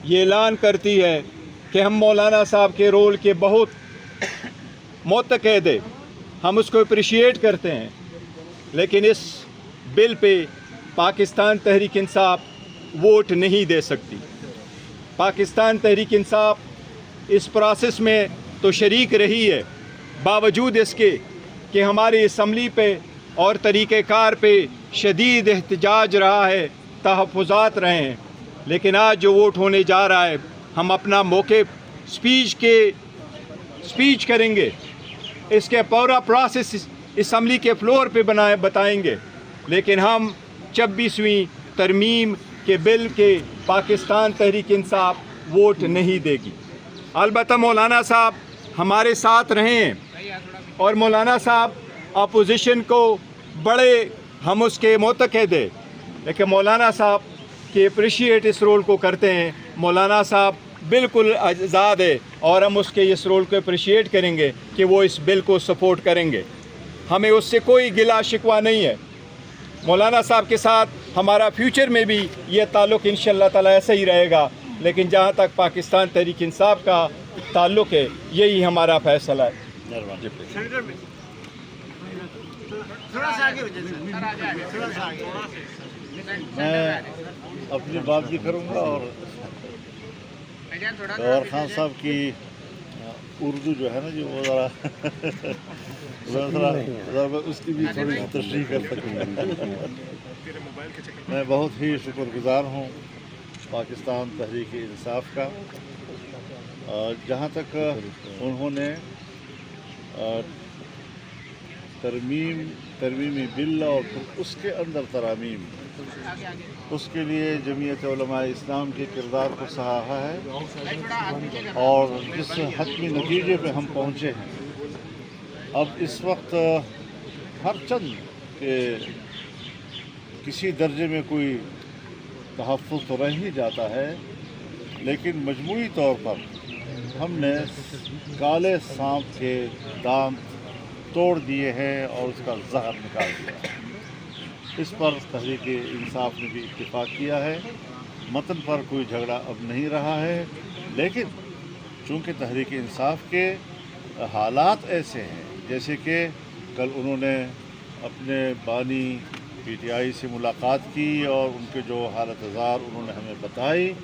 ये ऐलान करती है कि हम मौलाना साहब के रोल के बहुत मुतक़द हैं, हम उसको अप्रिशिएट करते हैं, लेकिन इस bill pay Pakistan Tehreek Insaf vote नहीं दे सकती। पाकिस्तान तहरीक इंसाफ इस प्रोसेस में तो शरीक रही है, बावजूद इसके कि हमारी असम्बली पे और तरीक़ेकार पे शदीद एहतजाज रहा है, तहफ़्फ़ुज़ात रहे हैं, लेकिन आज जो वोट होने जा रहा है हम अपना मौके स्पीच करेंगे, इसके पूरा प्रोसेस असम्बली के फ्लोर पे बताएंगे, लेकिन हम 26वीं तरमीम के बिल के पाकिस्तान तहरीक इंसाफ वोट नहीं देगी। अलबत्ता मौलाना साहब हमारे साथ रहे हैं और मौलाना साहब अपोजिशन को बड़े हम उसके मुतक़द हैं, लेकिन मौलाना साहब के अप्रिशिएट इस रोल को करते हैं। मौलाना साहब बिल्कुल आज़ाद है और हम उसके इस रोल को अप्रिशिएट करेंगे कि वो इस बिल को सपोर्ट करेंगे। हमें उससे कोई गिला शिकवा नहीं है। मौलाना साहब के साथ हमारा फ्यूचर में भी ये ताल्लुक़ इंशाअल्लाह ताला ऐसा ही रहेगा, लेकिन जहाँ तक पाकिस्तान तहरीक इंसाफ का ताल्लुक़ है यही हमारा फ़ैसला है। मैं अपनी बात भी करूँगा और गौहर खान साहब की उर्दू जो है ना जो वो ज़रा उसकी भी थोड़ी तशरीह कर सकूँगा। मैं बहुत ही शुक्रगुज़ार हूँ पाकिस्तान तहरीक इंसाफ का, जहाँ तक उन्होंने तरमीमी बिल और फिर उसके अंदर तरामीम, उसके लिए जमीयत उलमा इस्लाम के किरदार को सराहा है और जिस हतमी नतीजे पे हम पहुँचे हैं। अब इस वक्त हर चंद के किसी दर्जे में कोई तहफ़्फ़ुज़ तो रह ही जाता है, लेकिन मजमूई तौर पर हमने काले सांप के दांत तोड़ दिए हैं और उसका जहर निकाल दिया। इस पर तहरीक इंसाफ ने भी इत्तिफाक किया है। मतन पर कोई झगड़ा अब नहीं रहा है, लेकिन चूँकि तहरीक इंसाफ के हालात ऐसे हैं, जैसे कि कल उन्होंने अपने बानी PTI से मुलाकात की और उनके जो हालत ज़ार उन्होंने हमें बताई,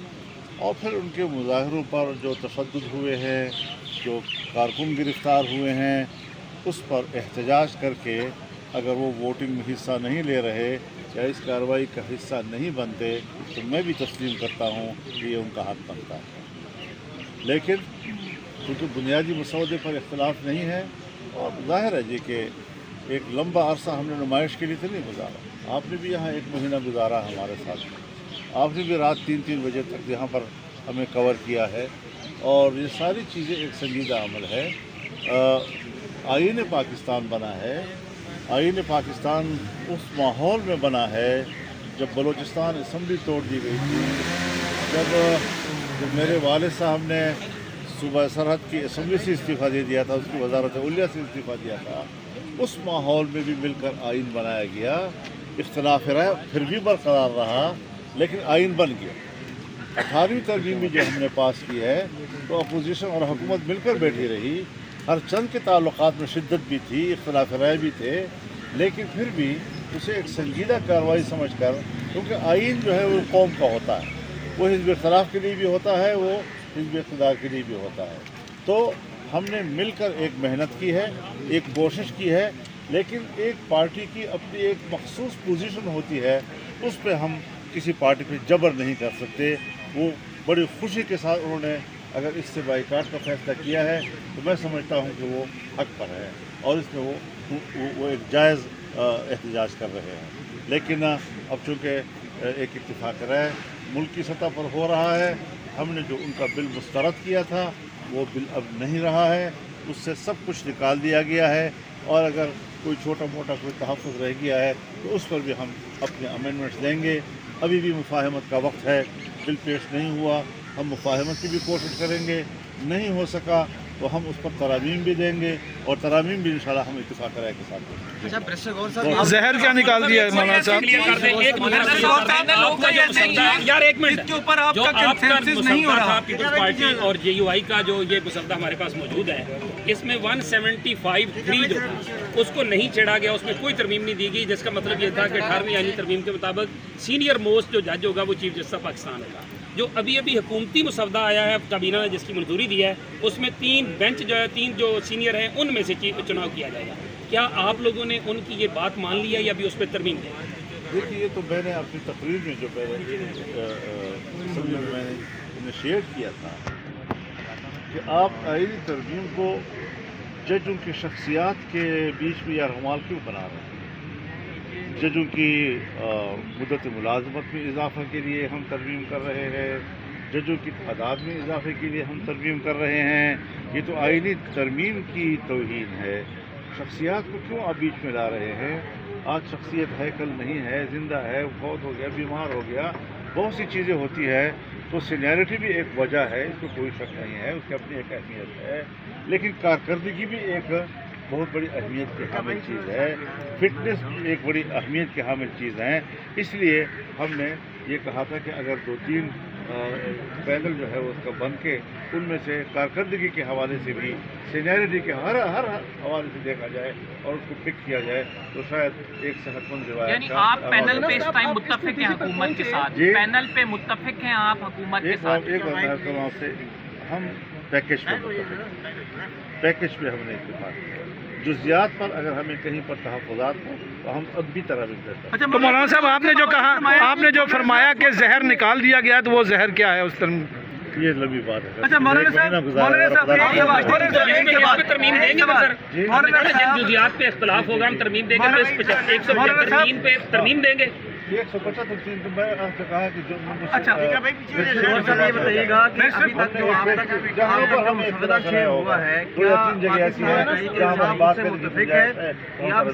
और फिर उनके मुजाहरों पर जो तशद्दुद हुए हैं, जो कारकुन गिरफ़्तार हुए हैं, उस पर एहतजाज करके अगर वो वोटिंग में हिस्सा नहीं ले रहे या इस कार्रवाई का हिस्सा नहीं बनते तो मैं भी तस्लीम करता हूँ कि ये उनका हक़ बनता है। लेकिन क्योंकि बुनियादी मसौदे पर इख्तलाफ नहीं है और ज़ाहिर है जी कि एक लंबा अरसा हमने नुमाइश के लिए तो नहीं गुजारा, आपने भी यहाँ 1 महीना गुजारा हमारे साथ, आपने भी रात 3-3 बजे तक यहाँ पर हमें कवर किया है, और ये सारी चीज़ें एक संजीदा अमल है। आईन पाकिस्तान बना है, आईन पाकिस्तान उस माहौल में बना है जब बलूचिस्तान असम्बली तोड़ दी गई थी, जब मेरे वालिद साहब ने सूबा सरहद की असम्बली से इस्तीफ़ा दे दिया था, उसकी वजारत उलिया से इस्तीफ़ा दिया था, उस माहौल में भी मिलकर आईन बनाया गया। इख्तिलाफ राय फिर भी बरकरार रहा, लेकिन आईन बन गया। 18वीं तरमीम भी जो हमने पास की है तो अपोजिशन और हुकूमत मिलकर बैठी रही, हर चंद के ताल्लुकात में शिद्दत भी थी, इख्तिलाफ राय भी थे, लेकिन फिर भी उसे एक संजीदा कार्रवाई समझकर, क्योंकि आईन जो है वो कौम का होता है, वो हिज़्ब इख्तिलाफ के लिए भी होता है, वो हिज़्ब इक़्तिदार के लिए भी होता है। तो हमने मिलकर एक मेहनत की है, एक कोशिश की है, लेकिन एक पार्टी की अपनी एक मखसूस पोजीशन होती है, उस पर हम किसी पार्टी पे जबर नहीं कर सकते। वो बड़ी खुशी के साथ उन्होंने अगर इससे बाइकाट का फैसला किया है तो मैं समझता हूँ कि वो हक पर है और इसमें वो एक जायज़ एहतजाज कर रहे हैं। लेकिन अब चूँकि एक इत्तिफाक राय मुल्क की सतह पर हो रहा है, हमने जो उनका बिल मुस्तरद किया था वो बिल अब नहीं रहा है, उससे सब कुछ निकाल दिया गया है, और अगर कोई छोटा मोटा कोई तहफ़्फ़ुज़ रह गया है तो उस पर भी हम अपने अमेंडमेंट्स देंगे। अभी भी मुफाहमत का वक्त है, बिल पेश नहीं हुआ, हम मुफाहमत की भी कोशिश करेंगे, नहीं हो सका تو ہم اس پر ترامیم بھی دیں گے اور ترامیم بھی انشاءاللہ ہم اتفاق رائے کے ساتھ دیں گے۔ زہر کیا نکال دیا ہے مولانا صاحب؟ یار ایک منٹ کے اوپر آپ کا کنسنسس نہیں ہو رہا۔ پیپلز پارٹی اور جے یو آئی کا جو یہ مسودہ ہمارے پاس موجود ہے، اس میں 175(3) جو تھا اس کو نہیں چھیڑا گیا، اس میں کوئی ترمیم نہیں دی گئی، جس کا مطلب یہ تھا کہ 18ویں آئینی ترمیم کے مطابق سینئر موسٹ جو جج ہوگا وہ چیف جسٹس آف پاکستان ہوگا۔ جو ابھی حکومتی مسودہ آیا ہے کابینہ نے جس کی منظوری دی ہے، اس میں 3 بینچ جو ہے 3 جو سینئر ہیں ان میں سے چناؤ کیا جائے گا۔ کیا آپ لوگوں نے ان کی یہ بات مان لی ہے یا ابھی اس پہ ترمیم دیں؟ دیکھیے یہ تو میں نے اپنی تقریر میں جو میں نے انیشیٹ کیا تھا کہ آپ آئینی ترمیم کو ججوں کی شخصیات کے بیچ میں یرغمال کیوں بنا رہے ہیں؟ ججوں کی مدت ملازمت میں اضافہ کے لیے ہم ترمیم کر رہے ہیں، ججوں کی تعداد میں اضافے کے لیے ہم ترمیم کر رہے ہیں۔ یہ تو آئینی ترمیم کی توہین ہے۔ شخصیات کو کیوں آپ بیچ میں لا رہے ہیں؟ آج شخصیت ہے، کل نہیں ہے، زندہ ہے، فوت ہو گیا، بیمار ہو گیا، بہت سی چیزیں ہوتی ہے۔ تو سینیرٹی بھی ایک وجہ ہے، اس کو کوئی شک نہیں ہے، اس کی اپنی ایک اہمیت ہے، لیکن کارکردگی بھی ایک بہت بڑی اہمیت کی حامل چیز ہے، فٹنس بھی ایک بڑی اہمیت کی حامل چیز ہے۔ اس لیے ہم نے یہ کہا تھا کہ اگر 2-3 پینل جو ہے اس کا بن کے ان میں سے کارکردگی کے حوالے سے بھی سینیرٹی کے ہر حوالے سے دیکھا جائے اور اس کو پک کیا جائے تو شاید ایک صحت مند روایت۔ یعنی آپ پینل پہ اس ٹائم متفق ہیں حکومت کے ساتھ؟ پینل پہ متفق ہیں آپ حکومت کے ساتھ؟ ایک بات کروں آپ سے، ہم پیکج پہ متفق ہیں، پیکج پہ ہم نے اتفاق کیا۔ جزیات پر اگر ہمیں کہیں پر تحفظات ہوں تو ہم اب بھی ترمیم کرتے ہیں۔ تو مولانا صاحب آپ نے جو کہا، آپ نے جو فرمایا کہ زہر نکال دیا گیا تو وہ زہر کیا ہے اس ترمیم؟ یہ لمبی بات ہے۔ اچھا مولانا صاحب ترمیم دیں گے سر؟ جن جزیات پہ اختلاف ہوگا ہم ترمیم دیں گے، تو اس 175 پہ ترمیم دیں گے۔ 175 تو میں آپ سے کہا کہ جو اچھا یہ بتائیے گا کہ ابھی تک جو آپ تک جہاں پر ہم مسودہ شیئر ہوا ہے، 2-3 جگہ ایسی ہیں جہاں ہم بات سے کریں متفق ہے یا آپ